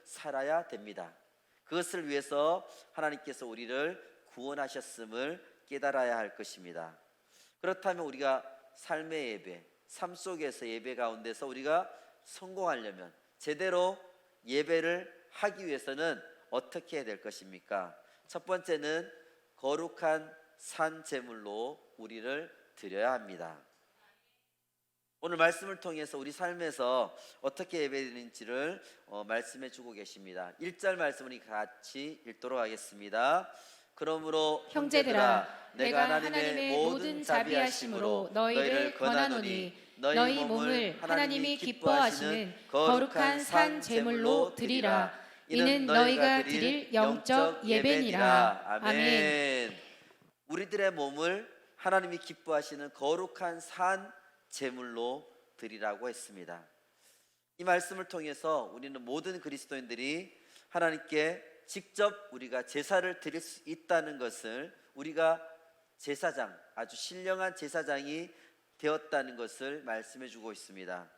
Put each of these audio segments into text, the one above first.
살아야 됩니다. 그것을 위해서 하나님께서 우리를 구원하셨음을 깨달아야 할 것입니다. 그렇다면 우리가 삶의 예배, 삶 속에서 예배 가운데서 우리가 성공하려면, 제대로 예배를 하기 위해서는 어떻게 해야 될 것입니까? 첫 번째는 거룩한 산 제물로 우리를 드려야 합니다. 오늘 말씀을 통해서 우리 삶에서 어떻게 예배드리는지를 말씀해 주고 계십니다. 1절 말씀을 같이 읽도록 하겠습니다. 그러므로 형제들아, 내가 하나님의 모든 자비하심으로 너희를 권하노니 너희 몸을 하나님이 기뻐하시는 거룩한 산 제물로 드리라. 이는 너희가 드릴 영적 예배니라. 아멘. 우리들의 몸을 하나님이 기뻐하시는 거룩한 산 제물로 드리라고 했습니다. 이 말씀을 통해서 우리는 모든 그리스도인들이 하나님께 직접 우리가 제사를 드릴 수 있다는 것을, 우리가 제사장, 아주 신령한 제사장이 되었다는 것을 말씀해 주고 있습니다.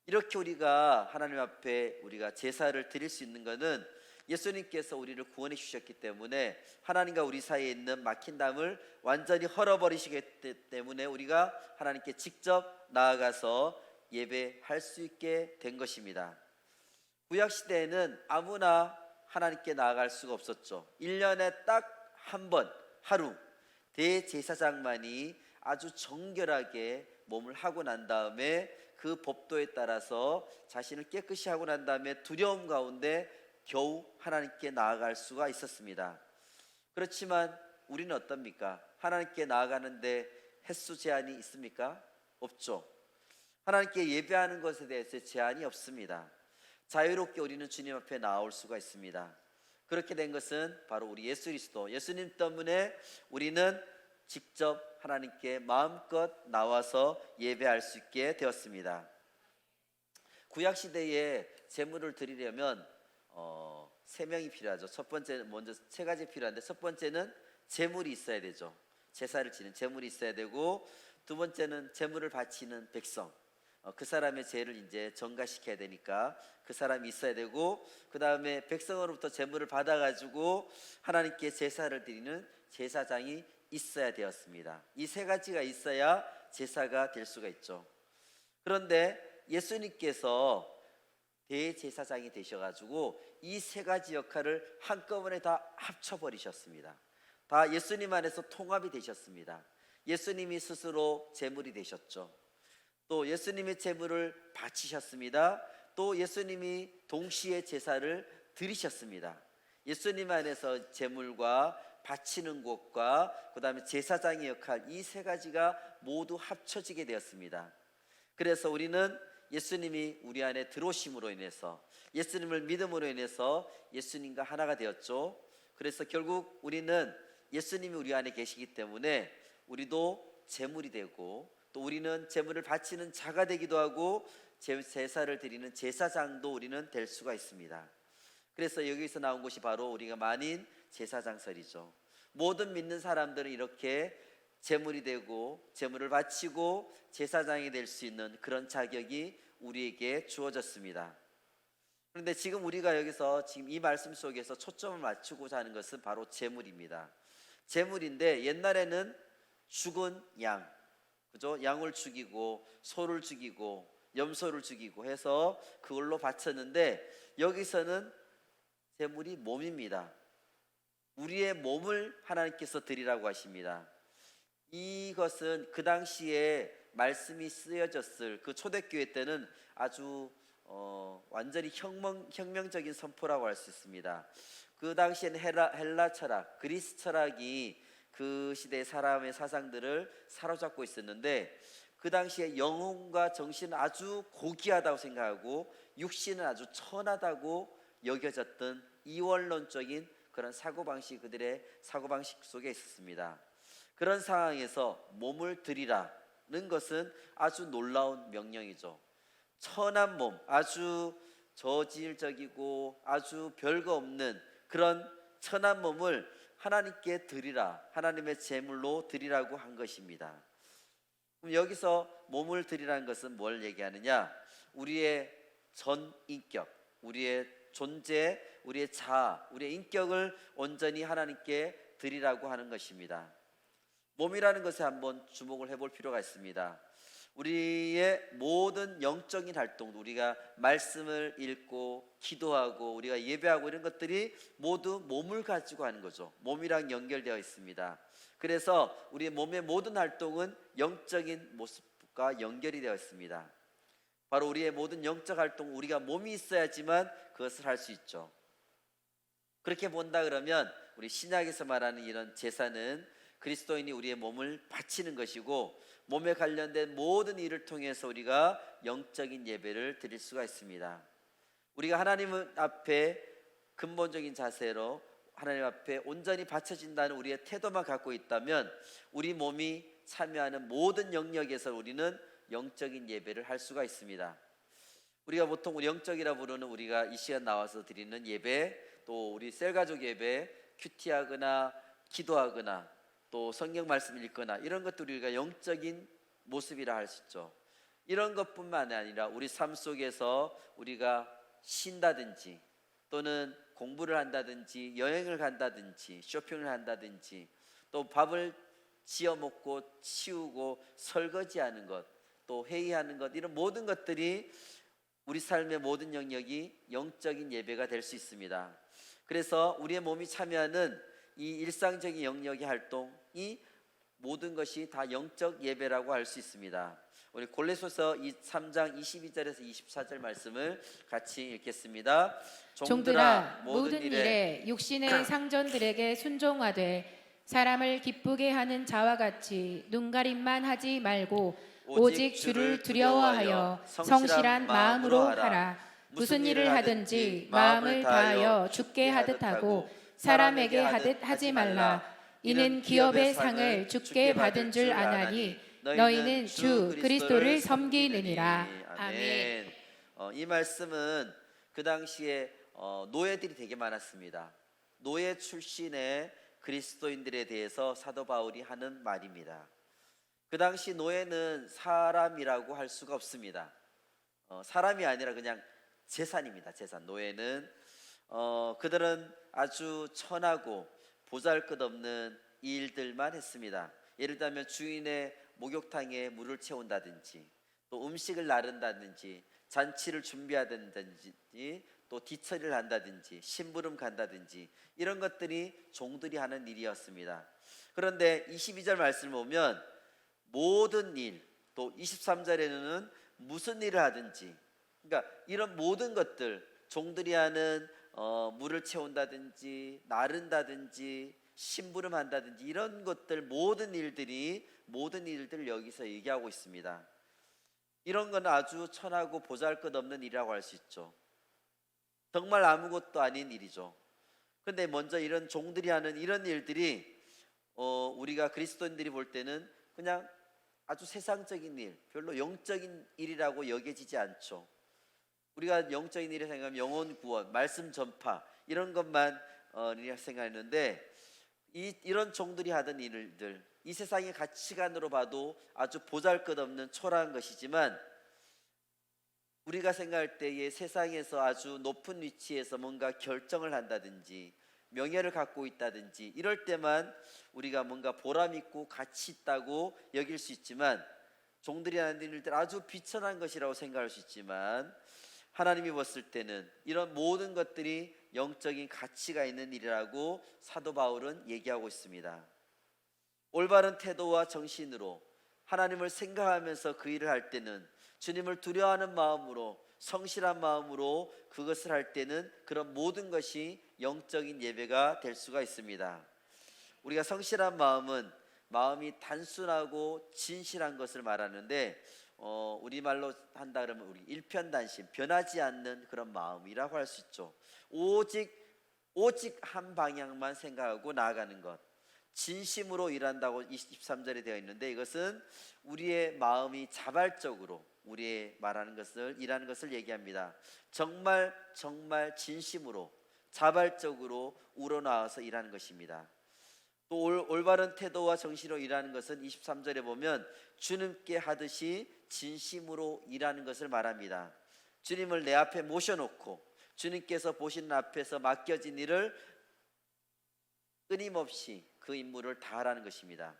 이렇게 우리가 하나님 앞에 우리가 제사를 드릴 수 있는 것은 예수님께서 우리를 구원해 주셨기 때문에, 하나님과 우리 사이에 있는 막힌 담을 완전히 헐어버리시기 때문에 우리가 하나님께 직접 나아가서 예배할 수 있게 된 것입니다. 구약시대에는 아무나 하나님께 나아갈 수가 없었죠. 1년에 딱 한 번, 하루 대제사장만이 아주 정결하게 몸을 하고 난 다음에 그 법도에 따라서 자신을 깨끗이 하고 난 다음에 두려움 가운데 겨우 하나님께 나아갈 수가 있었습니다. 그렇지만 우리는 어떻습니까? 하나님께 나아가는데 횟수 제한이 있습니까? 없죠. 하나님께 예배하는 것에 대해서 제한이 없습니다. 자유롭게 우리는 주님 앞에 나올 수가 있습니다. 그렇게 된 것은 바로 우리 예수 그리스도, 예수님 때문에 우리는 직접 하나님께 마음껏 나와서 예배할 수 있게 되었습니다. 구약시대에 제물을 드리려면 세 명이 필요하죠. 첫 번째, 먼저 세 가지 필요한데, 첫 번째는 제물이 있어야 되죠. 제사를 지는 제물이 있어야 되고, 두 번째는 제물을 바치는 백성, 그 사람의 죄를 이제 전가시켜야 되니까 그 사람이 있어야 되고, 그 다음에 백성으로부터 제물을 받아가지고 하나님께 제사를 드리는 제사장이 있어야 되었습니다. 이 세 가지가 있어야 제사가 될 수가 있죠. 그런데 예수님께서 대제사장이 되셔가지고 이 세 가지 역할을 한꺼번에 다 합쳐버리셨습니다. 다 예수님 안에서 통합이 되셨습니다. 예수님이 스스로 제물이 되셨죠. 또 예수님의 제물을 바치셨습니다. 또 예수님이 동시에 제사를 드리셨습니다. 예수님 안에서 제물과 바치는 것과 그 다음에 제사장의 역할, 이 세 가지가 모두 합쳐지게 되었습니다. 그래서 우리는 예수님이 우리 안에 들어오심으로 인해서, 예수님을 믿음으로 인해서 예수님과 하나가 되었죠. 그래서 결국 우리는 예수님이 우리 안에 계시기 때문에 우리도 제물이 되고, 또 우리는 제물을 바치는 자가 되기도 하고 제사를 드리는 제사장도 우리는 될 수가 있습니다. 그래서 여기서 나온 것이 바로 우리가 만인 제사장설이죠. 모든 믿는 사람들은 이렇게 제물이 되고 제물을 바치고 제사장이 될 수 있는 그런 자격이 우리에게 주어졌습니다. 그런데 지금 우리가 여기서 지금 이 말씀 속에서 초점을 맞추고자 하는 것은 바로 제물입니다. 제물인데, 옛날에는 죽은 양, 그죠? 양을 죽이고 소를 죽이고 염소를 죽이고 해서 그걸로 바쳤는데, 여기서는 제물이 몸입니다. 우리의 몸을 하나님께서 드리라고 하십니다. 이것은 그 당시에 말씀이 쓰여졌을 그 초대교회 때는 아주 완전히 혁명적인 선포라고 할 수 있습니다. 그 당시에는 헬라 철학, 그리스 철학이 그 시대의 사람의 사상들을 사로잡고 있었는데, 그 당시에 영혼과 정신은 아주 고귀하다고 생각하고 육신은 아주 천하다고 여겨졌던 이원론적인 그런 사고방식, 그들의 사고방식 속에 있었습니다. 그런 상황에서 몸을 드리라는 것은 아주 놀라운 명령이죠. 천한 몸, 아주 저질적이고 아주 별거 없는 그런 천한 몸을 하나님께 드리라, 하나님의 제물로 드리라고 한 것입니다. 그럼 여기서 몸을 드리라는 것은 뭘 얘기하느냐? 우리의 전 인격, 우리의 존재, 우리의 자아, 우리의 인격을 온전히 하나님께 드리라고 하는 것입니다. 몸이라는 것에 한번 주목을 해볼 필요가 있습니다. 우리의 모든 영적인 활동, 우리가 말씀을 읽고 기도하고 우리가 예배하고 이런 것들이 모두 몸을 가지고 하는 거죠. 몸이랑 연결되어 있습니다. 그래서 우리의 몸의 모든 활동은 영적인 모습과 연결이 되어 있습니다. 바로 우리의 모든 영적 활동, 우리가 몸이 있어야지만 그것을 할 수 있죠. 그렇게 본다 그러면 우리 신약에서 말하는 이런 제사는 그리스도인이 우리의 몸을 바치는 것이고, 몸에 관련된 모든 일을 통해서 우리가 영적인 예배를 드릴 수가 있습니다. 우리가 하나님 앞에 근본적인 자세로 하나님 앞에 온전히 바쳐진다는 우리의 태도만 갖고 있다면 우리 몸이 참여하는 모든 영역에서 우리는 영적인 예배를 할 수가 있습니다. 우리가 보통 우리 영적이라 부르는 우리가 이 시간 나와서 드리는 예배, 또 우리 셀가족 예배, 큐티하거나 기도하거나 또 성경 말씀 읽거나 이런 것도 우리가 영적인 모습이라 할 수 있죠. 이런 것뿐만 아니라 우리 삶 속에서 우리가 쉰다든지 또는 공부를 한다든지 여행을 간다든지 쇼핑을 한다든지 또 밥을 지어 먹고 치우고 설거지하는 것, 또 회의하는 것, 이런 모든 것들이 우리 삶의 모든 영역이 영적인 예배가 될 수 있습니다. 그래서 우리의 몸이 참여하는 이 일상적인 영역의 활동이 모든 것이 다 영적 예배라고 할 수 있습니다. 우리 골로새서 3장 22절에서 24절 말씀을 같이 읽겠습니다. 종들아 모든 일에 육신의 상전들에게 순종하되 사람을 기쁘게 하는 자와 같이 눈가림만 하지 말고 오직 주를 두려워하여 성실한 마음으로 하라. 무슨 일을 하든지 마음을 다하여 주께 하듯 하고 사람에게 하듯 하지 말라. 이는 기업의 상을 주께 받은 줄 아나니 너희는 주 그리스도를 섬기느니라. 아멘. 이 말씀은 그 당시에 노예들이 되게 많았습니다. 노예 출신의 그리스도인들에 대해서 사도 바울이 하는 말입니다. 그 당시 노예는 사람이라고 할 수가 없습니다. 사람이 아니라 그냥 재산입니다. 재산. 노예는 그들은 아주 천하고 보잘것없는 일들만 했습니다. 예를 들면 주인의 목욕탕에 물을 채운다든지 또 음식을 나른다든지 잔치를 준비하든지 또 뒤처리를 한다든지 심부름 간다든지 이런 것들이 종들이 하는 일이었습니다. 그런데 22절 말씀을 보면 모든 일, 또 23절에는 무슨 일을 하든지, 그러니까 이런 모든 것들, 종들이 하는 물을 채운다든지 나른다든지 심부름한다든지 이런 것들 모든 일들을 여기서 얘기하고 있습니다. 이런 건 아주 천하고 보잘것없는 일이라고 할 수 있죠. 정말 아무것도 아닌 일이죠. 그런데 먼저 이런 종들이 하는 이런 일들이 우리가 그리스도인들이 볼 때는 그냥 아주 세상적인 일, 별로 영적인 일이라고 여겨지지 않죠. 우리가 영적인 일을 생각하면 영혼 구원, 말씀 전파 이런 것만 생각했는데 이런 종들이 하던 일들, 이 세상의 가치관으로 봐도 아주 보잘것없는 초라한 것이지만 우리가 생각할 때에 세상에서 아주 높은 위치에서 뭔가 결정을 한다든지 명예를 갖고 있다든지 이럴 때만 우리가 뭔가 보람 있고 가치 있다고 여길 수 있지만, 종들이 하는 일들 아주 비천한 것이라고 생각할 수 있지만 하나님이 봤을 때는 이런 모든 것들이 영적인 가치가 있는 일이라고 사도 바울은 얘기하고 있습니다. 올바른 태도와 정신으로 하나님을 생각하면서 그 일을 할 때는, 주님을 두려워하는 마음으로 성실한 마음으로 그것을 할 때는 그런 모든 것이 영적인 예배가 될 수가 있습니다. 우리가 성실한 마음은 마음이 단순하고 진실한 것을 말하는데 우리말로 한다 그러면 우리 일편단심, 변하지 않는 그런 마음이라고 할 수 있죠. 오직 한 방향만 생각하고 나아가는 것, 진심으로 일한다고 23절에 되어 있는데, 이것은 우리의 마음이 자발적으로 우리의 일하는 것을 얘기합니다. 정말 진심으로 자발적으로 우러나와서 일하는 것입니다. 또 올바른 태도와 정신으로 일하는 것은 23절에 보면 주님께 하듯이 진심으로 일하는 것을 말합니다. 주님을 내 앞에 모셔놓고 주님께서 보시는 앞에서 맡겨진 일을 끊임없이 그 임무를 다하라는 것입니다.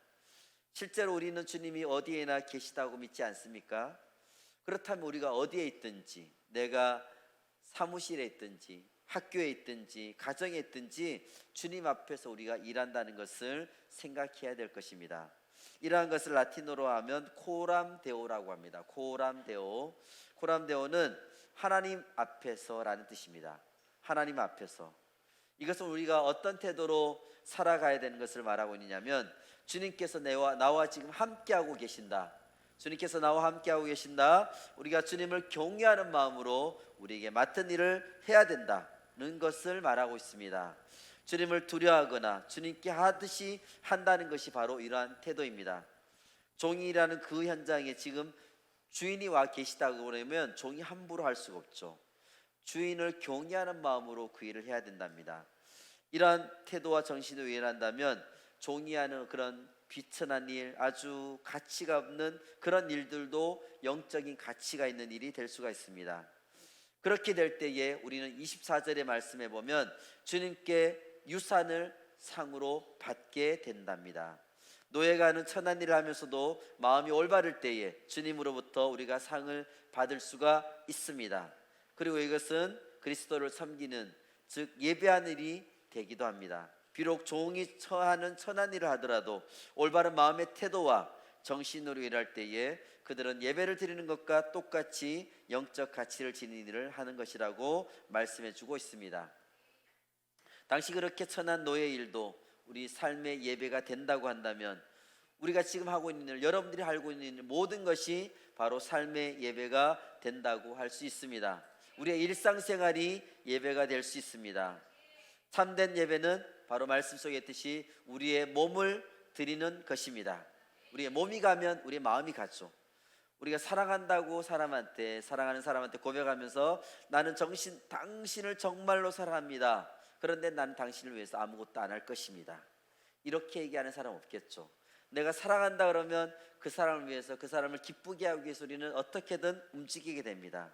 실제로 우리는 주님이 어디에나 계시다고 믿지 않습니까? 그렇다면 우리가 어디에 있든지, 내가 사무실에 있든지 학교에 있든지 가정에 있든지 주님 앞에서 우리가 일한다는 것을 생각해야 될 것입니다. 이러한 것을 라틴어로 하면 코람데오라고 합니다. 코람데오. 코람데오는 하나님 앞에서라는 뜻입니다. 하나님 앞에서. 이것은 우리가 어떤 태도로 살아가야 되는 것을 말하고 있느냐면, 주님께서 나와 지금 함께하고 계신다. 주님께서 나와 함께하고 계신다. 우리가 주님을 경외하는 마음으로 우리에게 맡은 일을 해야 된다는 것을 말하고 있습니다. 주님을 두려워하거나 주님께 하듯이 한다는 것이 바로 이러한 태도입니다. 종이라는 그 현장에 지금 주인이 와 계시다고 그러면 종이 함부로 할 수가 없죠. 주인을 경외하는 마음으로 그 일을 해야 된답니다. 이러한 태도와 정신으로 일한다면 종이 하는 그런 비천한 일, 아주 가치가 없는 그런 일들도 영적인 가치가 있는 일이 될 수가 있습니다. 그렇게 될 때에 우리는 24절의 말씀에 보면 주님께 유산을 상으로 받게 된답니다. 노예가 하는 천한 일을 하면서도 마음이 올바를 때에 주님으로부터 우리가 상을 받을 수가 있습니다. 그리고 이것은 그리스도를 섬기는, 즉 예배하는 일이 되기도 합니다. 비록 종이 처하는 천한 일을 하더라도 올바른 마음의 태도와 정신으로 일할 때에 그들은 예배를 드리는 것과 똑같이 영적 가치를 지닌 일을 하는 것이라고 말씀해 주고 있습니다. 당시 그렇게 천한 노예 일도 우리 삶의 예배가 된다고 한다면, 우리가 지금 하고 있는 일, 여러분들이 알고 있는 모든 것이 바로 삶의 예배가 된다고 할 수 있습니다. 우리의 일상생활이 예배가 될 수 있습니다. 참된 예배는 바로 말씀 속에 있듯이 우리의 몸을 드리는 것입니다. 우리의 몸이 가면 우리의 마음이 가죠. 우리가 사랑한다고 사랑하는 사람한테 고백하면서 나는 당신을 정말로 사랑합니다. 그런데 나는 당신을 위해서 아무것도 안 할 것입니다. 이렇게 얘기하는 사람 없겠죠. 내가 사랑한다 그러면 그 사람을 위해서, 그 사람을 기쁘게 하기 위해서 우리는 어떻게든 움직이게 됩니다.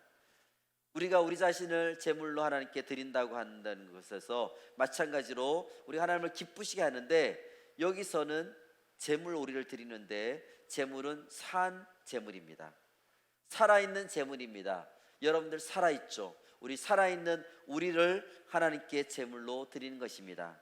우리가 우리 자신을 제물로 하나님께 드린다고 한다는 것에서 마찬가지로 우리 하나님을 기쁘시게 하는데, 여기서는 제물 우리를 드리는데 제물은 산 제물입니다. 살아있는 제물입니다. 여러분들 살아있죠? 우리 살아있는 우리를 하나님께 제물로 드리는 것입니다.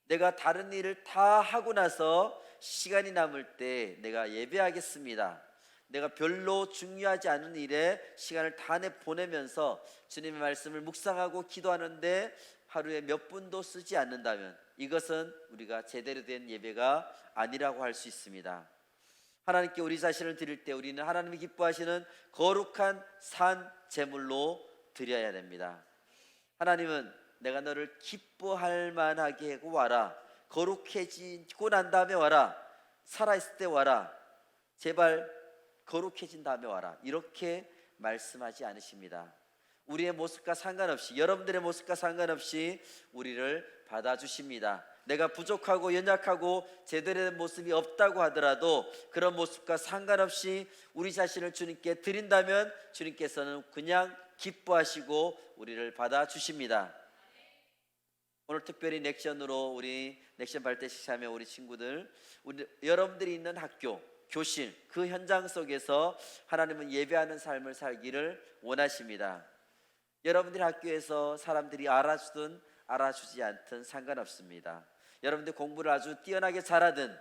내가 다른 일을 다 하고 나서 시간이 남을 때 내가 예배하겠습니다. 내가 별로 중요하지 않은 일에 시간을 다 보내면서 주님의 말씀을 묵상하고 기도하는데 하루에 몇 분도 쓰지 않는다면 이것은 우리가 제대로 된 예배가 아니라고 할 수 있습니다. 하나님께 우리 자신을 드릴 때 우리는 하나님이 기뻐하시는 거룩한 산 제물로 드려야 됩니다. 하나님은 내가 너를 기뻐할 만하게 하고 와라, 거룩해지고 난 다음에 와라, 살아있을 때 와라, 제발 거룩해진 다음에 와라, 이렇게 말씀하지 않으십니다. 우리의 모습과 상관없이, 여러분들의 모습과 상관없이 우리를 받아주십니다. 내가 부족하고 연약하고 제대로 된 모습이 없다고 하더라도 그런 모습과 상관없이 우리 자신을 주님께 드린다면 주님께서는 그냥 기뻐하시고 우리를 받아주십니다. 오늘 특별히 넥션으로 우리 넥션 발대식 참여 우리 친구들, 여러분들이 있는 학교, 교실, 그 현장 속에서 하나님은 예배하는 삶을 살기를 원하십니다. 여러분들의 학교에서 사람들이 알아주든 알아주지 않든 상관없습니다. 여러분들 공부를 아주 뛰어나게 잘하든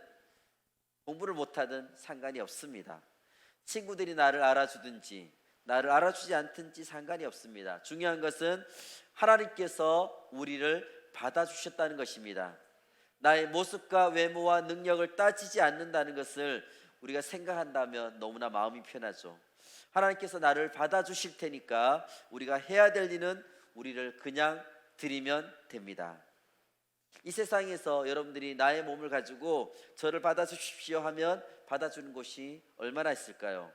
공부를 못하든 상관이 없습니다. 친구들이 나를 알아주든지 나를 알아주지 않든지 상관이 없습니다. 중요한 것은 하나님께서 우리를 받아주셨다는 것입니다. 나의 모습과 외모와 능력을 따지지 않는다는 것을 우리가 생각한다면 너무나 마음이 편하죠. 하나님께서 나를 받아주실 테니까 우리가 해야 될 일은 우리를 그냥 드리면 됩니다. 이 세상에서 여러분들이 나의 몸을 가지고 저를 받아주십시오 하면 받아주는 곳이 얼마나 있을까요?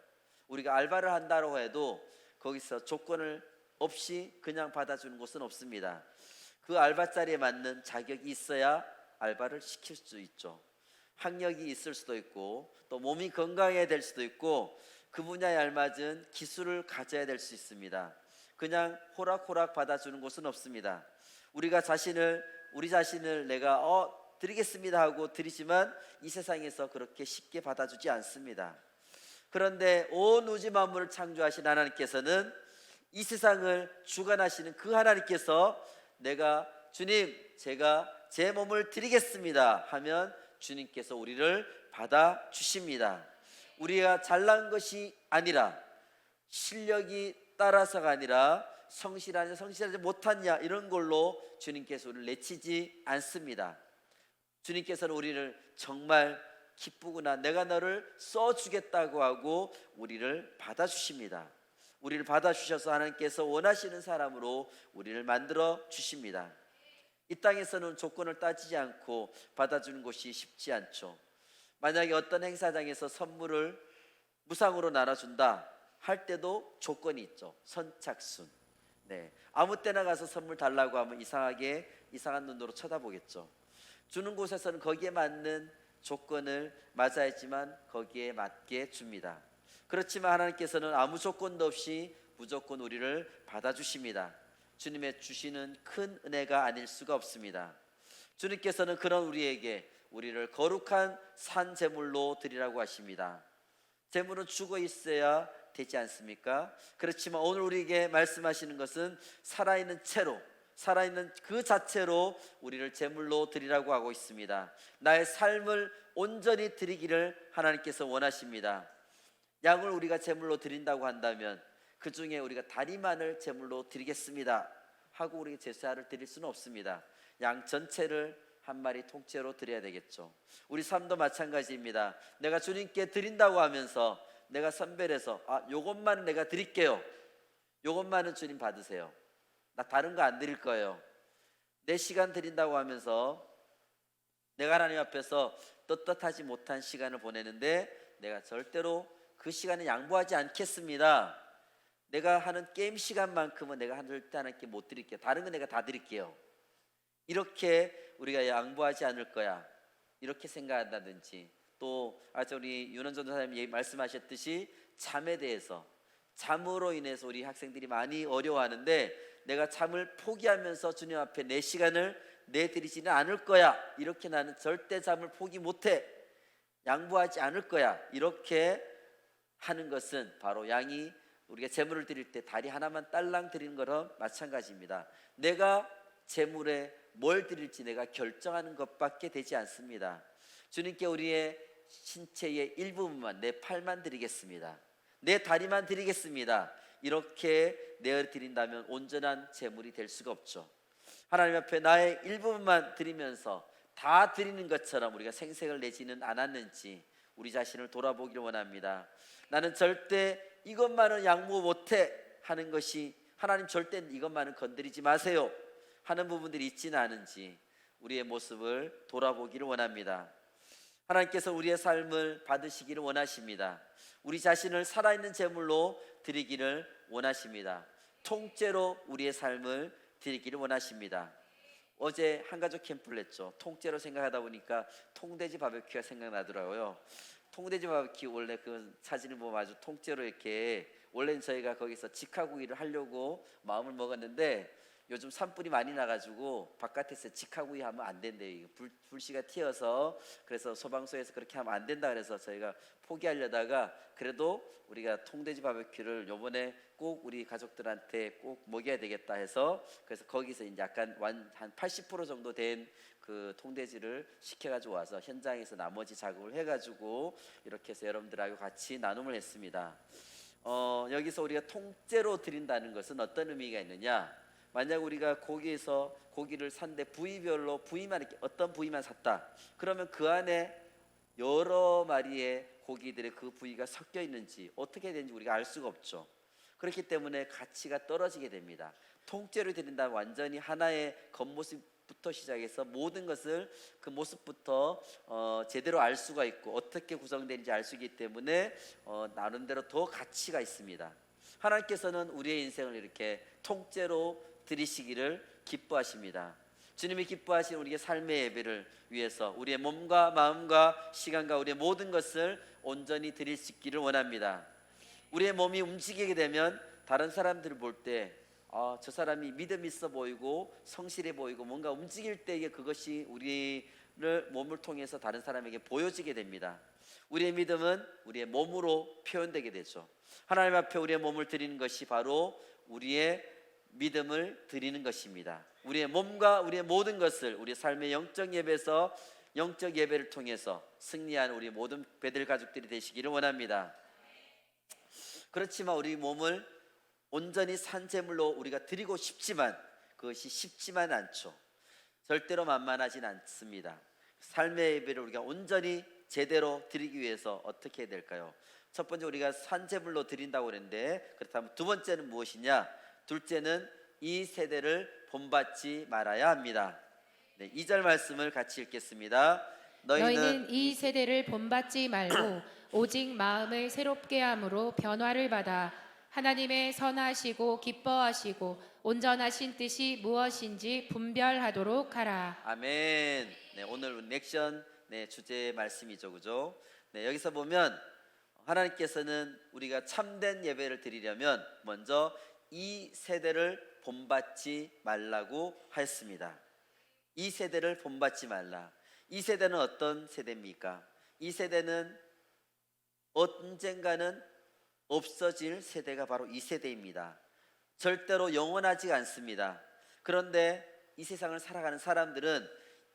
우리가 알바를 한다고 해도 거기서 조건을 없이 그냥 받아주는 곳은 없습니다. 그 알바 자리에 맞는 자격이 있어야 알바를 시킬 수 있죠. 학력이 있을 수도 있고 또 몸이 건강해야 될 수도 있고 그 분야에 알맞은 기술을 가져야 될 수 있습니다. 그냥 호락호락 받아주는 곳은 없습니다. 우리 자신을 내가 드리겠습니다 하고 드리지만 이 세상에서 그렇게 쉽게 받아주지 않습니다. 그런데 온 우주 만물을 창조하신 하나님께서는 이 세상을 주관하시는 그 하나님께서 주님 제가 제 몸을 드리겠습니다 하면 주님께서 우리를 받아주십니다. 우리가 잘난 것이 아니라, 실력이 따라서가 아니라, 성실하냐 성실하지 못하냐 이런 걸로 주님께서 우리를 내치지 않습니다. 주님께서는 우리를 정말 기쁘구나, 내가 너를 써주겠다고 하고 우리를 받아주십니다. 우리를 받아주셔서 하나님께서 원하시는 사람으로 우리를 만들어 주십니다. 이 땅에서는 조건을 따지지 않고 받아주는 것이 쉽지 않죠. 만약에 어떤 행사장에서 선물을 무상으로 나눠준다 할 때도 조건이 있죠. 선착순. 아무 때나 가서 선물 달라고 하면 이상한 눈으로 쳐다보겠죠. 주는 곳에서는 거기에 맞는 조건을 맞아야지만 거기에 맞게 줍니다. 그렇지만 하나님께서는 아무 조건도 없이 무조건 우리를 받아주십니다. 주님의 주시는 큰 은혜가 아닐 수가 없습니다. 주님께서는 그런 우리를 거룩한 산 제물로 드리라고 하십니다. 제물은 죽어 있어야 되지 않습니까? 그렇지만 오늘 우리에게 말씀하시는 것은 살아있는 그 자체로 우리를 제물로 드리라고 하고 있습니다. 나의 삶을 온전히 드리기를 하나님께서 원하십니다. 양을 우리가 제물로 드린다고 한다면 그 중에 우리가 다리만을 제물로 드리겠습니다 하고 우리 제사를 드릴 수는 없습니다. 양 전체를 한 마리 통째로 드려야 되겠죠. 우리 삶도 마찬가지입니다. 내가 주님께 드린다고 하면서 내가 선별해서 요것만 내가 드릴게요, 요것만은 주님 받으세요, 나 다른 거 안 드릴 거예요, 내 시간 드린다고 하면서 내가 하나님 앞에서 떳떳하지 못한 시간을 보내는데 내가 절대로 그 시간에 양보하지 않겠습니다, 내가 하는 게임 시간만큼은 내가 절대 하나님께 못 드릴게요, 다른 건 내가 다 드릴게요, 이렇게 우리가 양보하지 않을 거야 이렇게 생각한다든지, 또 우리 윤원전 선생님이 말씀하셨듯이 잠에 대해서, 잠으로 인해서 우리 학생들이 많이 어려워하는데 내가 잠을 포기하면서 주님 앞에 내 시간을 내드리지는 않을 거야, 이렇게 나는 절대 잠을 포기 못해, 양보하지 않을 거야, 이렇게 하는 것은 바로 우리가 제물을 드릴 때 다리 하나만 딸랑 드리는 거랑 마찬가지입니다. 내가 제물에 뭘 드릴지 내가 결정하는 것밖에 되지 않습니다. 주님께 우리의 신체의 일부분만, 내 팔만 드리겠습니다, 내 다리만 드리겠습니다, 이렇게 내어드린다면 온전한 제물이 될 수가 없죠. 하나님 앞에 나의 일부분만 드리면서 다 드리는 것처럼 우리가 생색을 내지는 않았는지 우리 자신을 돌아보기를 원합니다. 나는 절대 이것만은 양보 못해 하는 것이, 하나님 절대 이것만은 건드리지 마세요 하는 부분들이 있지는 않은지 우리의 모습을 돌아보기를 원합니다. 하나님께서 우리의 삶을 받으시기를 원하십니다. 우리 자신을 살아있는 제물로 드리기를 원하십니다. 통째로 우리의 삶을 드리기를 원하십니다. 어제 한가족 캠프를 했죠. 통째로 생각하다 보니까 통돼지 바베큐가 생각나더라고요. 통돼지 바베큐 원래 그 사진을 보면 아주 통째로 이렇게, 원래는 저희가 거기서 직화구이를 하려고 마음을 먹었는데 요즘 산불이 많이 나가지고 바깥에서 직화구이 하면 안 된대요. 불씨가 튀어서, 그래서 소방서에서 그렇게 하면 안 된다 그래서 저희가 포기하려다가 그래도 우리가 통돼지 바베큐를 요번에 꼭 우리 가족들한테 꼭 먹여야 되겠다 해서, 그래서 거기서 이제 약간 한 80% 정도 된 그 통돼지를 시켜가지고 와서 현장에서 나머지 작업을 해가지고 이렇게 해서 여러분들하고 같이 나눔을 했습니다. 여기서 우리가 통째로 드린다는 것은 어떤 의미가 있느냐? 만약 우리가 고기에서 고기를 산데 부위별로 어떤 부위만 샀다, 그러면 그 안에 여러 마리의 고기들의 그 부위가 섞여 있는지 어떻게 되는지 우리가 알 수가 없죠. 그렇기 때문에 가치가 떨어지게 됩니다. 통째로 드린다면 완전히 하나의 겉모습부터 시작해서 모든 것을 그 모습부터 제대로 알 수가 있고 어떻게 구성되는지 알 수 있기 때문에 나름대로 더 가치가 있습니다. 하나님께서는 우리의 인생을 이렇게 통째로 드리시기를 기뻐하십니다. 주님이 기뻐하신 우리의 삶의 예배를 위해서 우리의 몸과 마음과 시간과 우리의 모든 것을 온전히 드릴 수 있기를 원합니다. 우리의 몸이 움직이게 되면 다른 사람들을 볼 때 저 사람이 믿음 있어 보이고 성실해 보이고 뭔가 움직일 때에 그것이 우리를 몸을 통해서 다른 사람에게 보여지게 됩니다. 우리의 믿음은 우리의 몸으로 표현되게 되죠. 하나님 앞에 우리의 몸을 드리는 것이 바로 우리의 믿음을 드리는 것입니다. 우리의 몸과 우리의 모든 것을 우리 삶의 영적 예배에서 영적 예배를 통해서 승리한 우리 모든 베들 가족들이 되시기를 원합니다. 그렇지만 우리 몸을 온전히 산 제물로 우리가 드리고 싶지만 그것이 쉽지만 않죠. 절대로 만만하진 않습니다. 삶의 예배를 우리가 온전히 제대로 드리기 위해서 어떻게 해야 될까요? 첫 번째 우리가 산 제물로 드린다고 그랬는데, 그렇다면 두 번째는 무엇이냐? 둘째는 이 세대를 본받지 말아야 합니다. 2절 말씀을 같이 읽겠습니다. 너희는 이 세대를 본받지 말고 오직 마음을 새롭게 함으로 변화를 받아 하나님의 선하시고 기뻐하시고 온전하신 뜻이 무엇인지 분별하도록 하라. 아멘. 오늘 넥션 주제의 말씀이죠, 그죠? 여기서 보면 하나님께서는 우리가 참된 예배를 드리려면 먼저 이 세대를 본받지 말라고 하였습니다. 이 세대를 본받지 말라. 이 세대는 어떤 세대입니까? 이 세대는 언젠가는 없어질 세대가 바로 이 세대입니다. 절대로 영원하지 않습니다. 그런데 이 세상을 살아가는 사람들은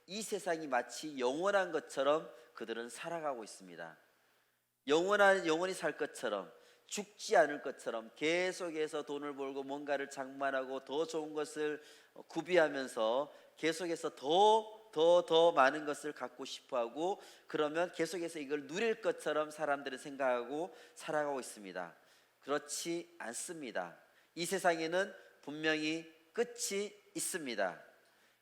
이 세상이 마치 영원한 것처럼 그들은 살아가고 있습니다. 영원히 살 것처럼, 죽지 않을 것처럼 계속해서 돈을 벌고 뭔가를 장만하고 더 좋은 것을 구비하면서 계속해서 더 많은 것을 갖고 싶어하고, 그러면 계속해서 이걸 누릴 것처럼 사람들은 생각하고 살아가고 있습니다. 그렇지 않습니다. 이 세상에는 분명히 끝이 있습니다.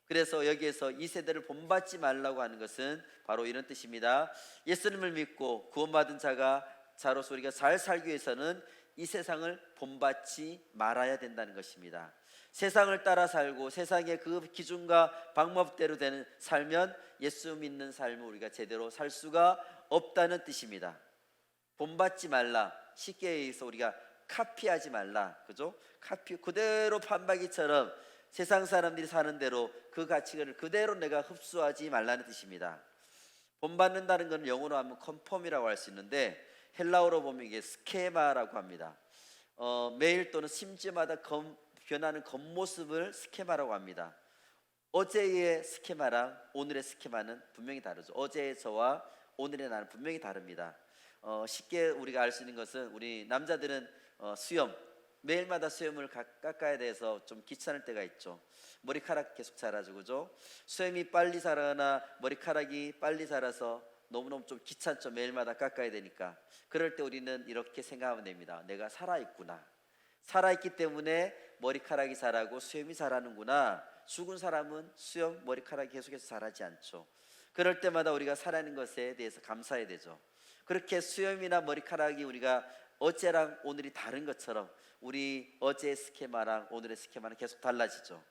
그래서 여기에서 이 세대를 본받지 말라고 하는 것은 바로 이런 뜻입니다. 예수님을 믿고 구원받은 자로서 우리가 잘 살기 위해서는 이 세상을 본받지 말아야 된다는 것입니다. 세상을 따라 살고 세상의 그 기준과 방법대로 되는 살면 예수 믿는 삶을 우리가 제대로 살 수가 없다는 뜻입니다. 본받지 말라, 쉽게 얘기해서 우리가 카피하지 말라, 그죠? 그대로 판박이처럼 세상 사람들이 사는 대로 그 가치관을 그대로 내가 흡수하지 말라는 뜻입니다. 본받는다는 것은 영어로 하면 컨펌이라고 할 수 있는데, 헬라어로 보면 이게 스케마라고 합니다. 매일 또는 심지마다 변하는 겉모습을 스케마라고 합니다. 어제의 스케마랑 오늘의 스케마는 분명히 다르죠. 어제의 저와 오늘의 나는 분명히 다릅니다. 쉽게 우리가 알 수 있는 것은, 우리 남자들은 수염, 매일마다 수염을 깎아야 돼서 좀 귀찮을 때가 있죠. 머리카락 계속 자라죠, 그죠? 수염이 빨리 자라거나 머리카락이 빨리 자라서 너무너무 좀 귀찮죠. 매일마다 깎아야 되니까. 그럴 때 우리는 이렇게 생각하면 됩니다. 내가 살아있구나. 살아있기 때문에 머리카락이 자라고 수염이 자라는구나. 죽은 사람은 수염, 머리카락이 계속해서 자라지 않죠. 그럴 때마다 우리가 살아있는 것에 대해서 감사해야 되죠. 그렇게 수염이나 머리카락이 우리가 어제랑 오늘이 다른 것처럼 우리 어제의 스케마랑 오늘의 스케마는 계속 달라지죠.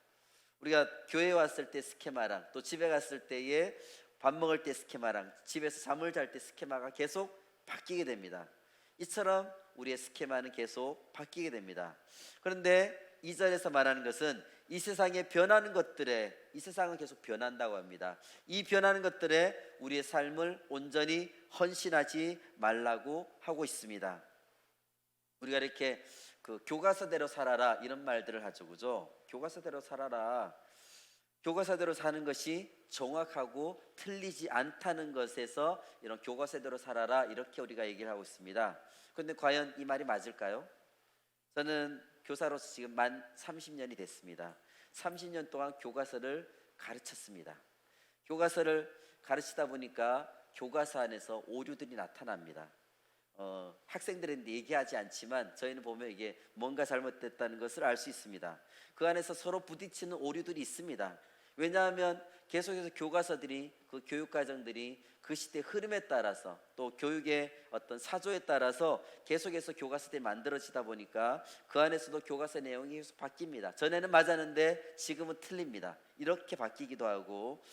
우리가 교회에 왔을 때 스케마랑, 또 집에 갔을 때에 밥 먹을 때 스케마랑, 집에서 잠을 잘 때 스케마가 계속 바뀌게 됩니다. 이처럼 우리의 스케마는 계속 바뀌게 됩니다. 그런데 이 절에서 말하는 것은 이 세상에 변하는 것들에, 이 세상은 계속 변한다고 합니다. 이 변하는 것들에 우리의 삶을 온전히 헌신하지 말라고 하고 있습니다. 우리가 이렇게 교과서대로 살아라 이런 말들을 하죠, 그죠? 교과서대로 살아라. 교과서대로 사는 것이 정확하고 틀리지 않다는 것에서 이런 교과서대로 살아라 이렇게 우리가 얘기를 하고 있습니다. 그런데 과연 이 말이 맞을까요? 저는 교사로서 지금 만 30년이 됐습니다. 30년 동안 교과서를 가르쳤습니다. 교과서를 가르치다 보니까 교과서 안에서 오류들이 나타납니다. 학생들한테 얘기하지 않지만 저희는 보면 이게 뭔가 잘못됐다는 것을 알 수 있습니다. 그 안에서 서로 부딪히는 오류들이 있습니다. 왜냐하면 계속해서 교과서들이, 그 교육과정들이 그 시대 흐름에 따라서, 또 교육의 어떤 사조에 따라서 계속해서 교과서들이 만들어지다 보니까 그 안에서도 교과서 내용이 계속 바뀝니다. 전에는 맞았는데 지금은 틀립니다. 이렇게 바뀌기도 하고,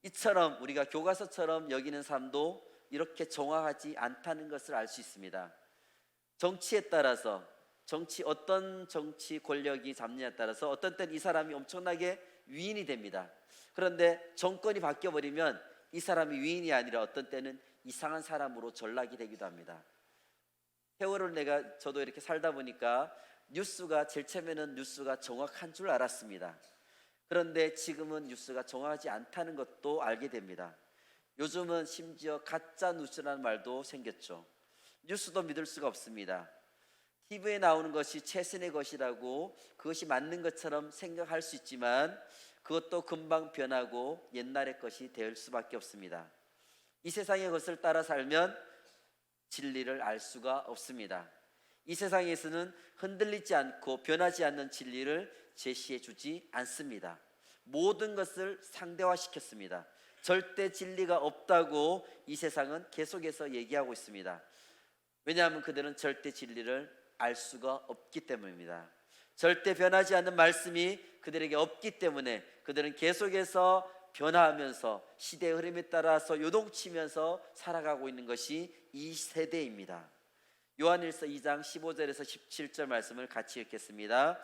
이처럼 우리가 교과서처럼 여기는 삶도 이렇게 정확하지 않다는 것을 알 수 있습니다. 정치에 따라서 어떤 정치 권력이 잡느냐에 따라서 어떤 때는 이 사람이 엄청나게 위인이 됩니다. 그런데 정권이 바뀌어버리면 이 사람이 위인이 아니라 어떤 때는 이상한 사람으로 전락이 되기도 합니다. 세월을 저도 이렇게 살다 보니까 뉴스가 제일 처음에는 뉴스가 정확한 줄 알았습니다. 그런데 지금은 뉴스가 정확하지 않다는 것도 알게 됩니다. 요즘은 심지어 가짜 뉴스라는 말도 생겼죠. 뉴스도 믿을 수가 없습니다. TV에 나오는 것이 최선의 것이라고 그것이 맞는 것처럼 생각할 수 있지만 그것도 금방 변하고 옛날의 것이 될 수밖에 없습니다. 이 세상의 것을 따라 살면 진리를 알 수가 없습니다. 이 세상에서는 흔들리지 않고 변하지 않는 진리를 제시해 주지 않습니다. 모든 것을 상대화시켰습니다. 절대 진리가 없다고 이 세상은 계속해서 얘기하고 있습니다. 왜냐하면 그들은 절대 진리를 알 수가 없기 때문입니다. 절대 변하지 않는 말씀이 그들에게 없기 때문에 그들은 계속해서 변화하면서 시대의 흐름에 따라서 요동치면서 살아가고 있는 것이 이 세대입니다. 요한일서 2장 15절에서 17절 말씀을 같이 읽겠습니다.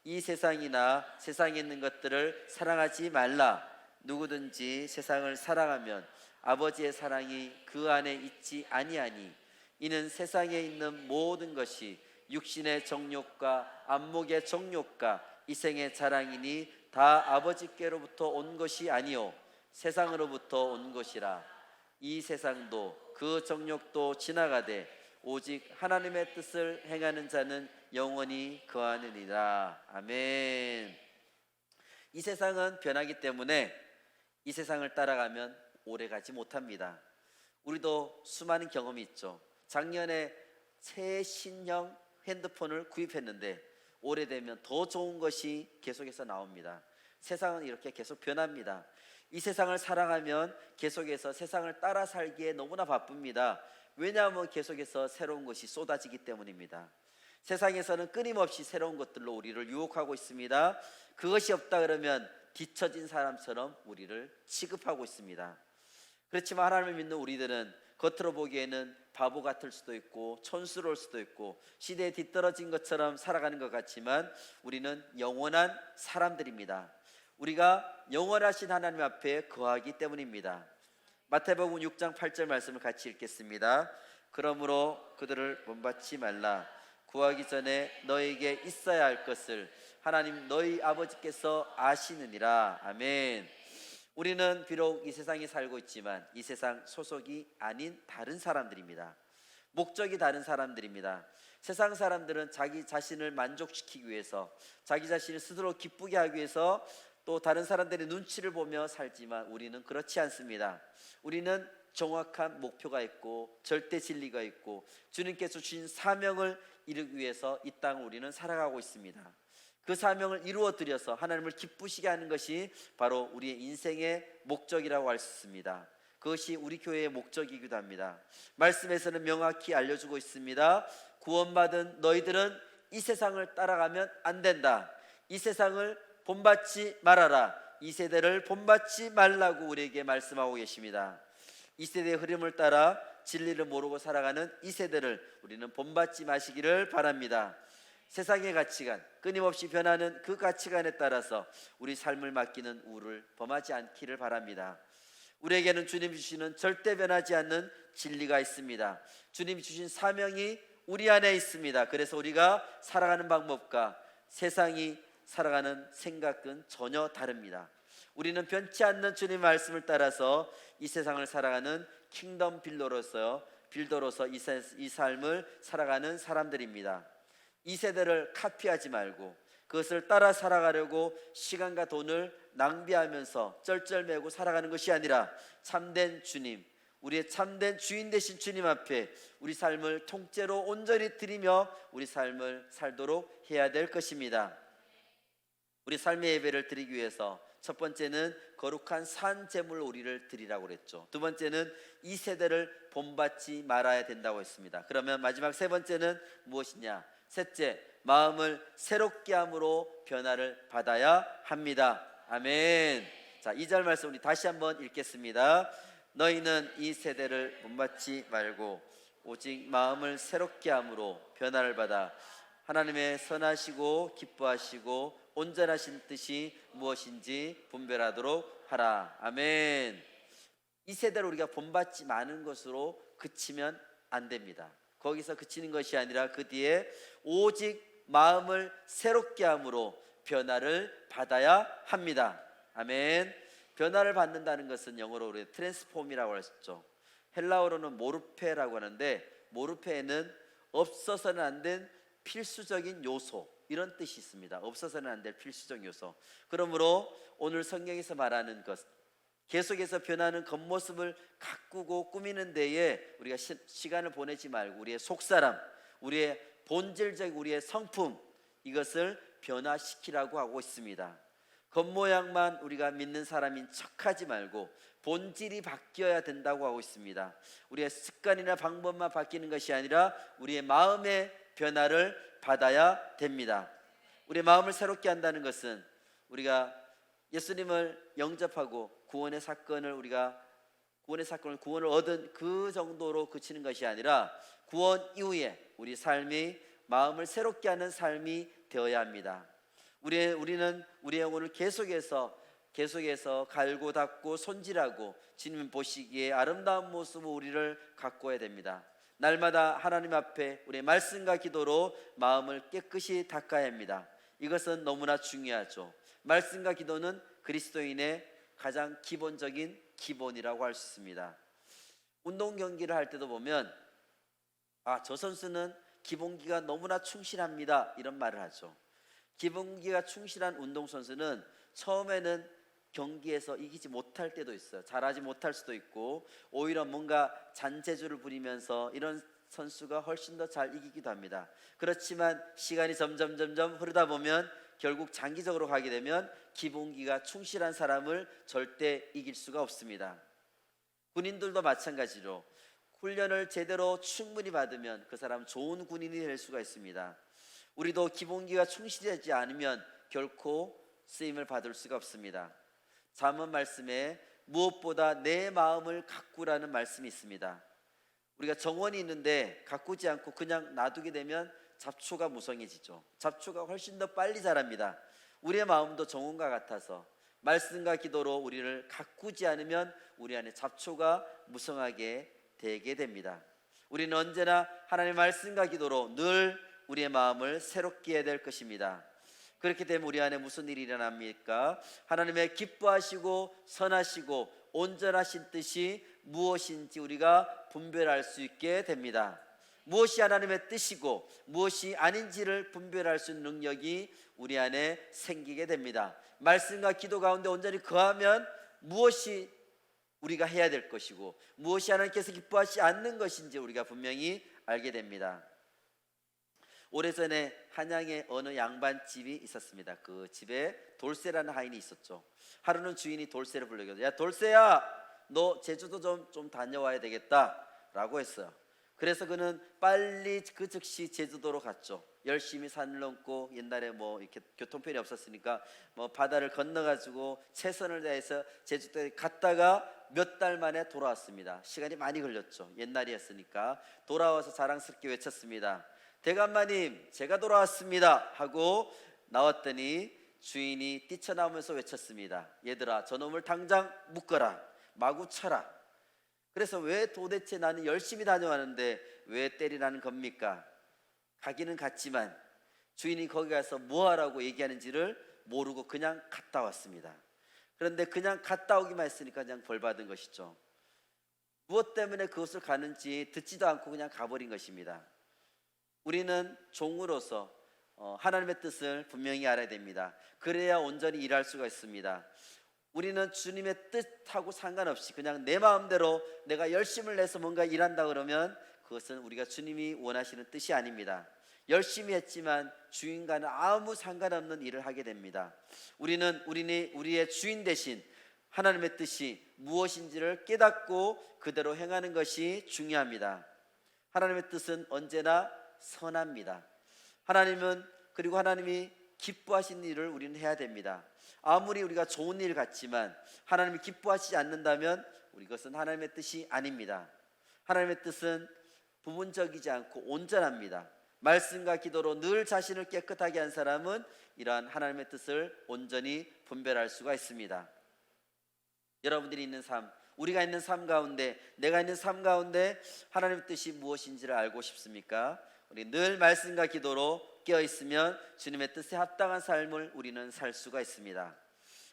이 세상이나 세상에 있는 것들을 사랑하지 말라. 누구든지 세상을 사랑하면 아버지의 사랑이 그 안에 있지 아니하니 이는 세상에 있는 모든 것이 육신의 정욕과 안목의 정욕과 이생의 자랑이니 다 아버지께로부터 온 것이 아니요 세상으로부터 온 것이라. 이 세상도 그 정욕도 지나가되 오직 하나님의 뜻을 행하는 자는 영원히 거하느니라. 아멘. 이 세상은 변하기 때문에 이 세상을 따라가면 오래가지 못합니다. 우리도 수많은 경험이 있죠. 작년에 최신형 핸드폰을 구입했는데 오래되면 더 좋은 것이 계속해서 나옵니다. 세상은 이렇게 계속 변합니다. 이 세상을 사랑하면 계속해서 세상을 따라 살기에 너무나 바쁩니다. 왜냐하면 계속해서 새로운 것이 쏟아지기 때문입니다. 세상에서는 끊임없이 새로운 것들로 우리를 유혹하고 있습니다. 그것이 없다 그러면 뒤처진 사람처럼 우리를 취급하고 있습니다. 그렇지만 하나님을 믿는 우리들은 겉으로 보기에는 바보 같을 수도 있고 촌스러울 수도 있고 시대에 뒤떨어진 것처럼 살아가는 것 같지만 우리는 영원한 사람들입니다. 우리가 영원하신 하나님 앞에 거하기 때문입니다. 마태복음 6장 8절 말씀을 같이 읽겠습니다. 그러므로 그들을 본받지 말라. 구하기 전에 너에게 있어야 할 것을 하나님 너희 아버지께서 아시느니라. 아멘. 우리는 비록 이 세상에 살고 있지만 이 세상 소속이 아닌 다른 사람들입니다. 목적이 다른 사람들입니다. 세상 사람들은 자기 자신을 만족시키기 위해서 자기 자신을 스스로 기쁘게 하기 위해서 또 다른 사람들의 눈치를 보며 살지만 우리는 그렇지 않습니다. 우리는 정확한 목표가 있고 절대 진리가 있고 주님께서 주신 사명을 이루기 위해서 이 땅을 우리는 살아가고 있습니다. 그 사명을 이루어 드려서 하나님을 기쁘시게 하는 것이 바로 우리의 인생의 목적이라고 할 수 있습니다. 그것이 우리 교회의 목적이기도 합니다. 말씀에서는 명확히 알려주고 있습니다. 구원받은 너희들은 이 세상을 따라가면 안 된다. 이 세상을 본받지 말아라. 이 세대를 본받지 말라고 우리에게 말씀하고 계십니다. 이 세대의 흐름을 따라 진리를 모르고 살아가는 이 세대를 우리는 본받지 마시기를 바랍니다. 세상의 가치관, 끊임없이 변하는 그 가치관에 따라서 우리 삶을 맡기는 우를 범하지 않기를 바랍니다. 우리에게는 주님이 주시는 절대 변하지 않는 진리가 있습니다. 주님이 주신 사명이 우리 안에 있습니다. 그래서 우리가 살아가는 방법과 세상이 살아가는 생각은 전혀 다릅니다. 우리는 변치 않는 주님의 말씀을 따라서 이 세상을 살아가는 킹덤 빌더로서 이 삶을 살아가는 사람들입니다. 이 세대를 카피하지 말고 그것을 따라 살아가려고 시간과 돈을 낭비하면서 쩔쩔매고 살아가는 것이 아니라 참된 주님, 우리의 참된 주인 되신 주님 앞에 우리 삶을 통째로 온전히 드리며 우리 삶을 살도록 해야 될 것입니다. 우리 삶의 예배를 드리기 위해서 첫 번째는 거룩한 산 제물로 우리를 드리라고 그랬죠. 두 번째는 이 세대를 본받지 말아야 된다고 했습니다. 그러면 마지막 세 번째는 무엇이냐? 셋째, 마음을 새롭게 함으로 변화를 받아야 합니다. 아멘. 자, 2절 말씀 우리 다시 한번 읽겠습니다. 너희는 이 세대를 본받지 말고 오직 마음을 새롭게 함으로 변화를 받아 하나님의 선하시고 기뻐하시고 온전하신 뜻이 무엇인지 분별하도록 하라. 아멘. 이 세대를 우리가 본받지 않은 것으로 그치면 안 됩니다. 거기서 그치는 것이 아니라 그 뒤에 오직 마음을 새롭게 함으로 변화를 받아야 합니다. 아멘. 변화를 받는다는 것은 영어로 우리 트랜스폼이라고 했죠. 헬라어로는 모르페라고 하는데, 모르페에는 없어서는 안 된 필수적인 요소, 이런 뜻이 있습니다. 없어서는 안 될 필수적 요소. 그러므로 오늘 성경에서 말하는 것, 계속해서 변하는 겉모습을 가꾸고 꾸미는 데에 우리가 시간을 보내지 말고 우리의 속사람, 우리의 본질적 우리의 성품, 이것을 변화시키라고 하고 있습니다. 겉모양만 우리가 믿는 사람인 척하지 말고 본질이 바뀌어야 된다고 하고 있습니다. 우리의 습관이나 방법만 바뀌는 것이 아니라 우리의 마음의 변화를 받아야 됩니다. 우리의 마음을 새롭게 한다는 것은 우리가 예수님을 영접하고 구원의 사건을 구원을 얻은 그 정도로 그치는 것이 아니라 구원 이후에 우리 삶이 마음을 새롭게 하는 삶이 되어야 합니다. 우리는 우리의 영혼을 계속해서 갈고 닦고 손질하고 주님 보시기에 아름다운 모습으로 우리를 가꾸어야 됩니다. 날마다 하나님 앞에 우리의 말씀과 기도로 마음을 깨끗이 닦아야 합니다. 이것은 너무나 중요하죠. 말씀과 기도는 그리스도인의 가장 기본적인 기본이라고 할 수 있습니다. 운동 경기를 할 때도 보면 저 선수는 기본기가 너무나 충실합니다, 이런 말을 하죠. 기본기가 충실한 운동선수는 처음에는 경기에서 이기지 못할 때도 있어요. 잘하지 못할 수도 있고 오히려 뭔가 잔재주를 부리면서 이런 선수가 훨씬 더 잘 이기기도 합니다. 그렇지만 시간이 점점 흐르다 보면 결국 장기적으로 가게 되면 기본기가 충실한 사람을 절대 이길 수가 없습니다. 군인들도 마찬가지로 훈련을 제대로 충분히 받으면 그 사람 좋은 군인이 될 수가 있습니다. 우리도 기본기가 충실하지 않으면 결코 쓰임을 받을 수가 없습니다. 잠언 말씀에 무엇보다 내 마음을 가꾸라는 말씀이 있습니다. 우리가 정원이 있는데 가꾸지 않고 그냥 놔두게 되면 잡초가 무성해지죠. 잡초가 훨씬 더 빨리 자랍니다. 우리의 마음도 정원과 같아서 말씀과 기도로 우리를 가꾸지 않으면 우리 안에 잡초가 무성하게 되게 됩니다. 우리는 언제나 하나님의 말씀과 기도로 늘 우리의 마음을 새롭게 해야 될 것입니다. 그렇게 되면 우리 안에 무슨 일이 일어납니까? 하나님의 기뻐하시고 선하시고 온전하신 뜻이 무엇인지 우리가 분별할 수 있게 됩니다. 무엇이 하나님의 뜻이고 무엇이 아닌지를 분별할 수 있는 능력이 우리 안에 생기게 됩니다. 말씀과 기도 가운데 온전히 거하면 무엇이 우리가 해야 될 것이고 무엇이 하나님께서 기뻐하시지 않는 것인지 우리가 분명히 알게 됩니다. 오래전에 한양에 어느 양반집이 있었습니다. 그 집에 돌쇠라는 하인이 있었죠. 하루는 주인이 돌쇠를 불러서 야 돌쇠야, 너 제주도 좀 다녀와야 되겠다 라고 했어요. 그래서 그는 빨리 그 즉시 제주도로 갔죠. 열심히 산을 넘고, 옛날에 이렇게 교통편이 없었으니까 바다를 건너가지고 최선을 다해서 제주도에 갔다가 몇 달 만에 돌아왔습니다. 시간이 많이 걸렸죠. 옛날이었으니까. 돌아와서 자랑스럽게 외쳤습니다. 대감마님, 제가 돌아왔습니다 하고 나왔더니 주인이 뛰쳐나오면서 외쳤습니다. 얘들아, 저놈을 당장 묶어라, 마구 쳐라. 그래서 왜 도대체 나는 열심히 다녀왔는데 왜 때리라는 겁니까? 가기는 갔지만 주인이 거기 가서 뭐하라고 얘기하는지를 모르고 그냥 갔다 왔습니다. 그런데 그냥 갔다 오기만 했으니까 그냥 벌받은 것이죠. 무엇 때문에 그것을 가는지 듣지도 않고 그냥 가버린 것입니다. 우리는 종으로서 하나님의 뜻을 분명히 알아야 됩니다. 그래야 온전히 일할 수가 있습니다. 우리는 주님의 뜻하고 상관없이 그냥 내 마음대로 내가 열심을 내서 뭔가 일한다 그러면 그것은 우리가 주님이 원하시는 뜻이 아닙니다. 열심히 했지만 주인과는 아무 상관없는 일을 하게 됩니다. 우리는 우리의 주인 대신 하나님의 뜻이 무엇인지를 깨닫고 그대로 행하는 것이 중요합니다. 하나님의 뜻은 언제나 선합니다. 그리고 하나님이 기뻐하신 일을 우리는 해야 됩니다. 아무리 우리가 좋은 일 같지만 하나님이 기뻐하시지 않는다면 이것은 하나님의 뜻이 아닙니다. 하나님의 뜻은 부분적이지 않고 온전합니다. 말씀과 기도로 늘 자신을 깨끗하게 한 사람은 이러한 하나님의 뜻을 온전히 분별할 수가 있습니다. 여러분들이 있는 삶, 우리가 있는 삶 가운데, 내가 있는 삶 가운데 하나님의 뜻이 무엇인지를 알고 싶습니까? 우리 늘 말씀과 기도로 깨어 있으면 주님의 뜻에 합당한 삶을 우리는 살 수가 있습니다.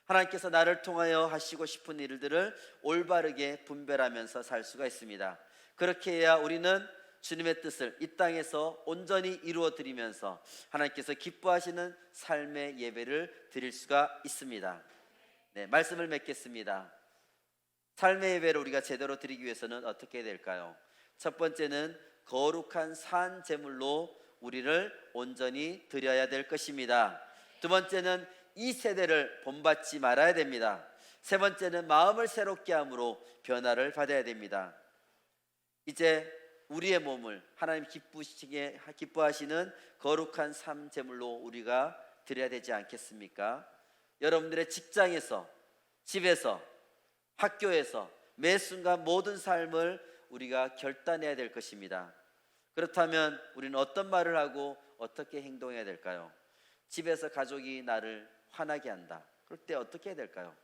하나님께서 나를 통하여 하시고 싶은 일들을 올바르게 분별하면서 살 수가 있습니다. 그렇게 해야 우리는 주님의 뜻을 이 땅에서 온전히 이루어 드리면서 하나님께서 기뻐하시는 삶의 예배를 드릴 수가 있습니다. 네, 말씀을 맺겠습니다. 삶의 예배를 우리가 제대로 드리기 위해서는 어떻게 해야 될까요? 첫 번째는 거룩한 산 제물로 우리를 온전히 드려야 될 것입니다. 두 번째는 이 세대를 본받지 말아야 됩니다. 세 번째는 마음을 새롭게 함으로 변화를 받아야 됩니다. 이제 우리의 몸을 하나님 기뻐하시는 거룩한 삶 제물로 우리가 드려야 되지 않겠습니까? 여러분들의 직장에서, 집에서, 학교에서 매 순간 모든 삶을 우리가 결단해야 될 것입니다. 그렇다면 우리는 어떤 말을 하고 어떻게 행동해야 될까요? 집에서 가족이 나를 화나게 한다. 그럴 때 어떻게 해야 될까요?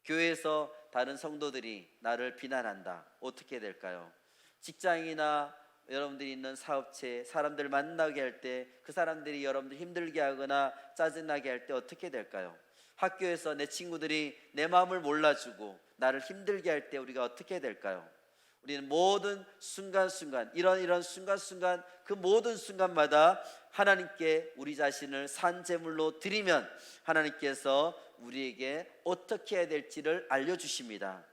교회에서 다른 성도들이 나를 비난한다. 어떻게 해야 될까요? 직장이나 여러분들이 있는 사업체 사람들 만나게 할 때 그 사람들이 여러분들 힘들게 하거나 짜증나게 할 때 어떻게 될까요? 학교에서 내 친구들이 내 마음을 몰라주고 나를 힘들게 할 때 우리가 어떻게 될까요? 우리는 모든 순간순간 이런 순간순간 그 모든 순간마다 하나님께 우리 자신을 산 제물로 드리면 하나님께서 우리에게 어떻게 해야 될지를 알려주십니다.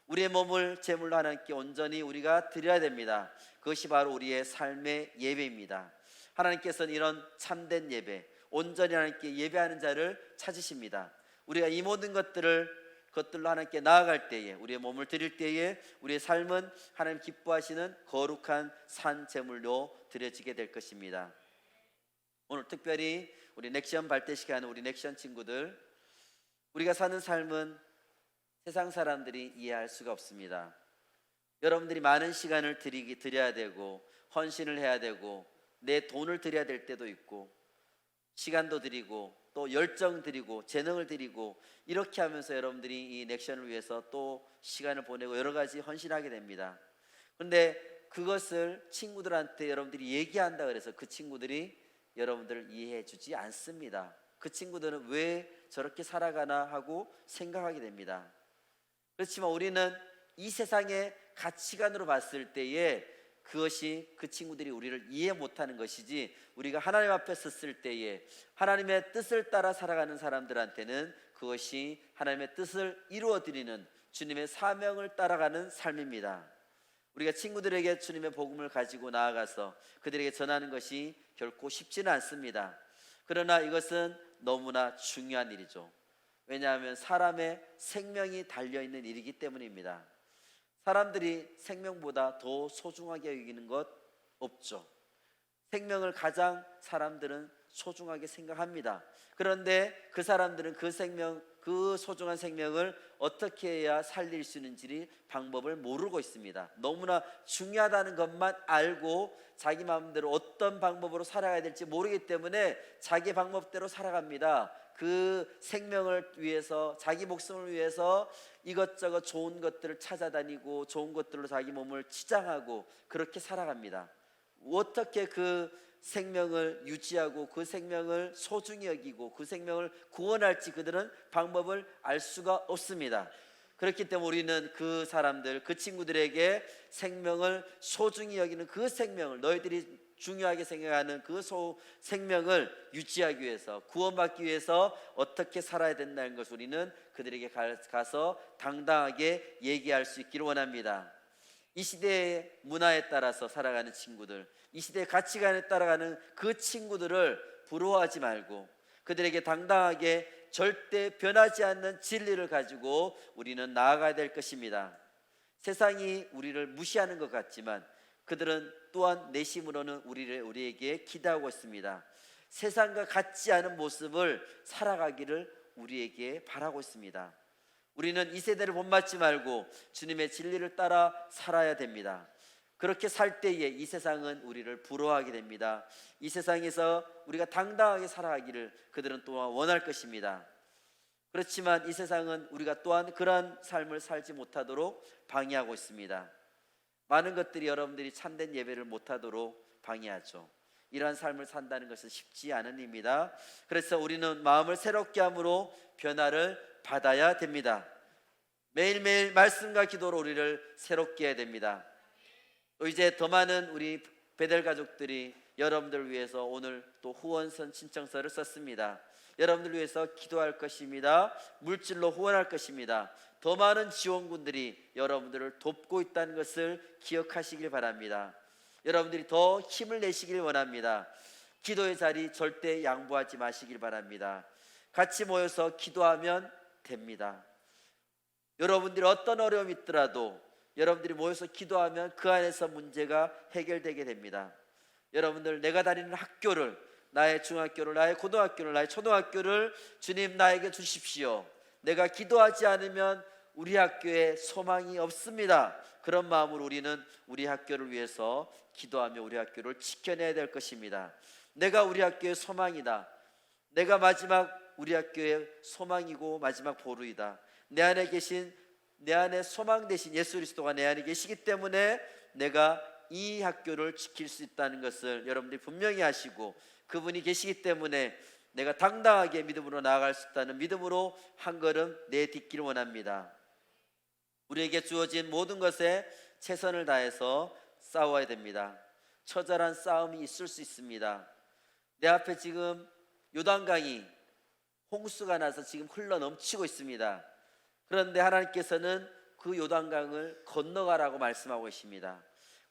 우리의 몸을 제물로 하나님께 온전히 우리가 드려야 됩니다. 그것이 바로 우리의 삶의 예배입니다. 하나님께서는 이런 참된 예배, 온전히 하나님께 예배하는 자를 찾으십니다. 우리가 이 모든 것들로 하나님께 나아갈 때에, 우리의 몸을 드릴 때에 우리의 삶은 하나님 기뻐하시는 거룩한 산 제물로 드려지게 될 것입니다. 오늘 특별히 우리 넥션 발대식에 하는 우리 넥션 친구들, 우리가 사는 삶은 세상 사람들이 이해할 수가 없습니다. 여러분들이 많은 시간을 드려야 되고 헌신을 해야 되고 내 돈을 드려야 될 때도 있고 시간도 드리고 또 열정 드리고 재능을 드리고 이렇게 하면서 여러분들이 이 넥션을 위해서 또 시간을 보내고 여러 가지 헌신하게 됩니다. 그런데 그것을 친구들한테 여러분들이 얘기한다 그래서 그 친구들이 여러분들을 이해해 주지 않습니다. 그 친구들은 왜 저렇게 살아가나 하고 생각하게 됩니다. 그렇지만 우리는 이 세상의 가치관으로 봤을 때에 그것이 그 친구들이 우리를 이해 못하는 것이지, 우리가 하나님 앞에 섰을 때에 하나님의 뜻을 따라 살아가는 사람들한테는 그것이 하나님의 뜻을 이루어드리는 주님의 사명을 따라가는 삶입니다. 우리가 친구들에게 주님의 복음을 가지고 나아가서 그들에게 전하는 것이 결코 쉽지는 않습니다. 그러나 이것은 너무나 중요한 일이죠. 왜냐하면 사람의 생명이 달려있는 일이기 때문입니다. 사람들이 생명보다 더 소중하게 여기는 것 없죠. 생명을 가장 사람들은 소중하게 생각합니다. 그런데 그 사람들은 그 소중한 생명을 어떻게 해야 살릴 수 있는지 방법을 모르고 있습니다. 너무나 중요하다는 것만 알고 자기 마음대로 어떤 방법으로 살아가야 될지 모르기 때문에 자기 방법대로 살아갑니다. 그 생명을 위해서, 자기 목숨을 위해서 이것저것 좋은 것들을 찾아다니고 좋은 것들로 자기 몸을 치장하고 그렇게 살아갑니다. 어떻게 그 생명을 유지하고 그 생명을 소중히 여기고 그 생명을 구원할지 그들은 방법을 알 수가 없습니다. 그렇기 때문에 우리는 그 사람들, 그 친구들에게 생명을 소중히 여기는 그 생명을, 너희들이 중요하게 생각하는 그 생명을 유지하기 위해서, 구원받기 위해서 어떻게 살아야 된다는 것을 우리는 그들에게 가서 당당하게 얘기할 수 있기를 원합니다. 이 시대의 문화에 따라서 살아가는 친구들, 이 시대의 가치관에 따라가는 그 친구들을 부러워하지 말고 그들에게 당당하게 절대 변하지 않는 진리를 가지고 우리는 나아가야 될 것입니다. 세상이 우리를 무시하는 것 같지만 그들은 또한 내심으로는 우리에게 기대하고 있습니다. 세상과 같지 않은 모습을 살아가기를 우리에게 바라고 있습니다. 우리는 이 세대를 본받지 말고 주님의 진리를 따라 살아야 됩니다. 그렇게 살 때에 이 세상은 우리를 부러워하게 됩니다. 이 세상에서 우리가 당당하게 살아가기를 그들은 또한 원할 것입니다. 그렇지만 이 세상은 우리가 또한 그러한 삶을 살지 못하도록 방해하고 있습니다. 많은 것들이 여러분들이 참된 예배를 못하도록 방해하죠. 이러한 삶을 산다는 것은 쉽지 않은 일입니다. 그래서 우리는 마음을 새롭게 함으로 변화를 받아야 됩니다. 매일매일 말씀과 기도로 우리를 새롭게 해야 됩니다. 또 이제 더 많은 우리 베델 가족들이 여러분들을 위해서 오늘 또 후원선 신청서를 썼습니다. 여러분들을 위해서 기도할 것입니다. 물질로 후원할 것입니다. 더 많은 지원군들이 여러분들을 돕고 있다는 것을 기억하시길 바랍니다. 여러분들이 더 힘을 내시길 원합니다. 기도의 자리 절대 양보하지 마시길 바랍니다. 같이 모여서 기도하면 됩니다. 여러분들이 어떤 어려움이 있더라도 여러분들이 모여서 기도하면 그 안에서 문제가 해결되게 됩니다. 여러분들, 내가 다니는 학교를, 나의 중학교를, 나의 고등학교를, 나의 초등학교를 주님 나에게 주십시오. 내가 기도하지 않으면 우리 학교에 소망이 없습니다. 그런 마음으로 우리는 우리 학교를 위해서 기도하며 우리 학교를 지켜내야 될 것입니다. 내가 우리 학교의 소망이다. 내가 마지막 우리 학교의 소망이고 마지막 보루이다. 내 안에 소망 되신 예수 그리스도가 내 안에 계시기 때문에 내가 이 학교를 지킬 수 있다는 것을 여러분들이 분명히 아시고, 그분이 계시기 때문에 내가 당당하게 믿음으로 나아갈 수 있다는 믿음으로 한 걸음 내딛기를 원합니다. 우리에게 주어진 모든 것에 최선을 다해서 싸워야 됩니다. 처절한 싸움이 있을 수 있습니다. 내 앞에 지금 요단강이 홍수가 나서 지금 흘러 넘치고 있습니다. 그런데 하나님께서는 그 요단강을 건너가라고 말씀하고 계십니다.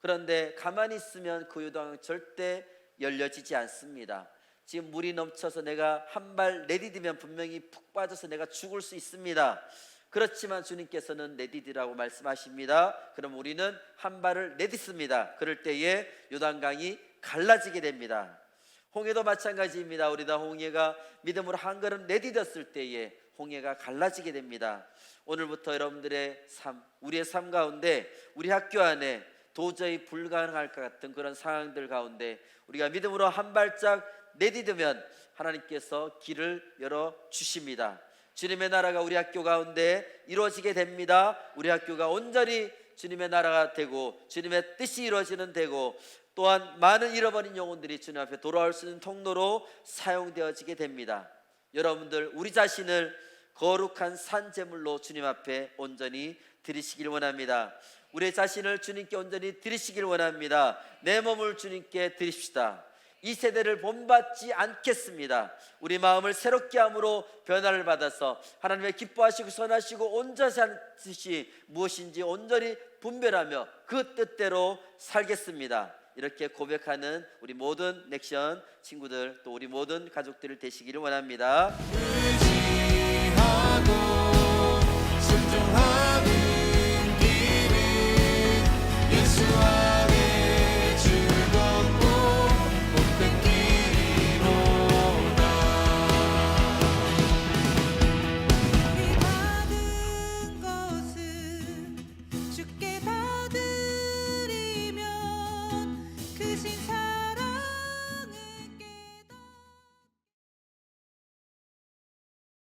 그런데 가만히 있으면 그 요단강은 절대 열려지지 않습니다. 지금 물이 넘쳐서 내가 한 발 내디디면 분명히 푹 빠져서 내가 죽을 수 있습니다. 그렇지만 주님께서는 내디디라고 말씀하십니다. 그럼 우리는 한 발을 내딛습니다. 그럴 때에 요단강이 갈라지게 됩니다. 홍해도 마찬가지입니다. 우리가 홍해가 믿음으로 한 걸음 내디뎠을 때에 홍해가 갈라지게 됩니다. 오늘부터 여러분들의 삶, 우리의 삶 가운데, 우리 학교 안에 도저히 불가능할 것 같은 그런 상황들 가운데 우리가 믿음으로 한 발짝 내디디면 하나님께서 길을 열어 주십니다. 주님의 나라가 우리 학교 가운데 이루어지게 됩니다. 우리 학교가 온전히 주님의 나라가 되고 주님의 뜻이 이루어지는 되고, 또한 많은 잃어버린 영혼들이 주님 앞에 돌아올 수 있는 통로로 사용되어지게 됩니다. 여러분들, 우리 자신을 거룩한 산제물로 주님 앞에 온전히 드리시길 원합니다. 우리 자신을 주님께 온전히 드리시길 원합니다. 내 몸을 주님께 드립시다. 이 세대를 본받지 않겠습니다. 우리 마음을 새롭게 함으로 변화를 받아서 하나님의 기뻐하시고 선하시고 온전히 하는 뜻이 무엇인지 온전히 분별하며 그 뜻대로 살겠습니다. 이렇게 고백하는 우리 모든 넥션 친구들, 또 우리 모든 가족들을 되시기를 원합니다. 의지하고 순종하고